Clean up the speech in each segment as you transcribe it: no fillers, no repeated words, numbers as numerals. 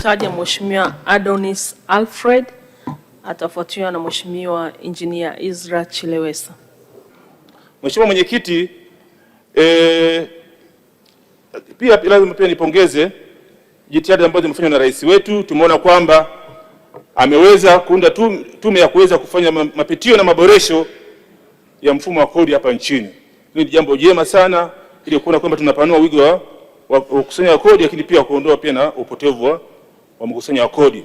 ataja Mheshimiwa Adonis Alfred, atafuatiwa na Mheshimiwa Engineer Isra Chilewesa. Mheshimiwa Mwenyekiti, pia lazima nipongeze jitihada ambazo zimefanywa na rais wetu. Tumeona kwamba ameweza kuunda tume ya kuweza kufanya mapitio na maboresho ya mfumo wa kodi hapa nchini. Hili ni jambo jema sana ili kuona kwamba tunapanua wigo wa kukusanya kodi, lakini pia kuondoa pia na upotevu wa mkusanyo wa kodi.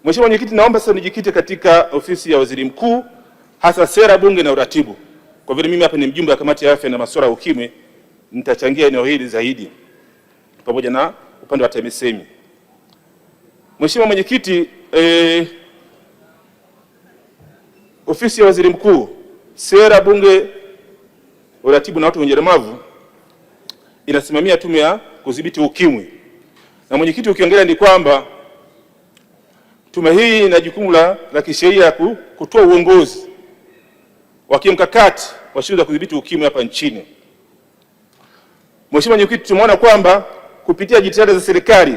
Mheshimiwa Mwenyekiti, naomba sasa nijikite katika ofisi ya Waziri Mkuu, hasa sera, bunge na uratibu. Kwa vile mimi hapa ni mjumbe wa kamati ya afya na masuala ya ukimwi, nitachangia eneo hili zaidi pamoja na upande wa TAMISEMI. Mheshimiwa Mwenyekiti, ofisi ya Waziri Mkuu, sera, bunge, uratibu na watu wenye ulemavu inasimamia tume ya kudhibiti ukimwi. Na mwenyekiti, ukiangalia ni kwamba tume hii ina jukumu la kisheria kutoa uongozi wa kimkakati wa shughuli za kudhibiti ukimwi hapa nchini. Mheshimiwa Mwenyekiti, tumeona kwamba kupitia jitihada za serikali,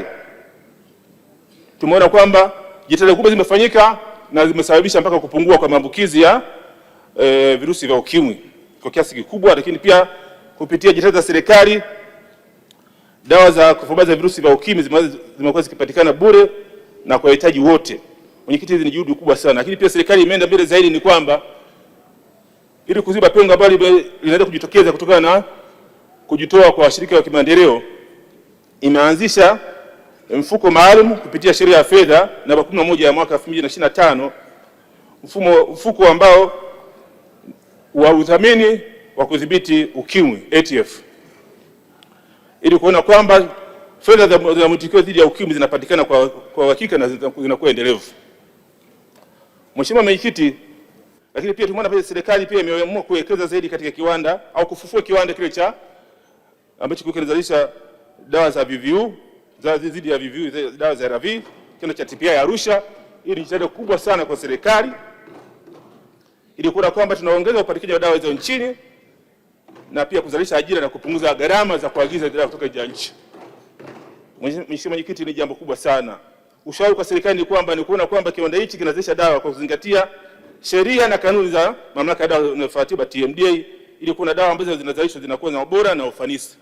tumeona kwamba jitihada kubwa zimefanyika na zimesababisha mpaka kupungua kwa maambukizi ya virusi vya ukimwi kwa kiasi kikubwa. Lakini pia kupitia jitihada za serikali, dawa za kufubaza virusi vya ukimwi zimekuwa zikipatikana bure na kwa wahitaji wote. Mwenyekiti, hizi ni juhudi kubwa sana. Lakini pia serikali imeenda mbele zaidi, ni kwamba ili kuziba pengo ambalo linaweza kujitokeza kutokana na kujitoa kwa washirika wa kimaendeleo, imeanzisha mfuko maalum kupitia sheria ya fedha namba 11 ya mwaka 2025, mfuko ambao wa udhamini wa kudhibiti ukimwi ATF, ili kuona kwamba fedha za mwitikio dhidi ya ukimwi zinapatikana kwa hakika na zinakuwa endelevu. Mheshimiwa Mwenyekiti, lakini pia tumeona pia serikali pia imeamua kuwekeza zaidi katika kiwanda au kufufua kiwanda kile ambacho kinazalisha dawa za VVU, dhidi ya VVU, dawa za ARV, kiwanda cha TPI Arusha. Hii ni jitihada kubwa sana kwa serikali ili kuona kwamba tunaongeza upatikanaji wa dawa hizo nchini na pia kuzalisha ajira na kupunguza gharama za kuagiza dawa kutoka nje ya nchi. Mheshimiwa Mwenyekiti, ni jambo kubwa sana. Ushauri kwa serikali ni kwamba kuona kwamba kiwanda hichi kinazalisha dawa kwa kuzingatia sheria na kanuni za mamlaka ya dawa inayofuatiwa TMDA, ili kuna dawa ambazo zinazalishwa zinakuwa na ubora na ufanisi.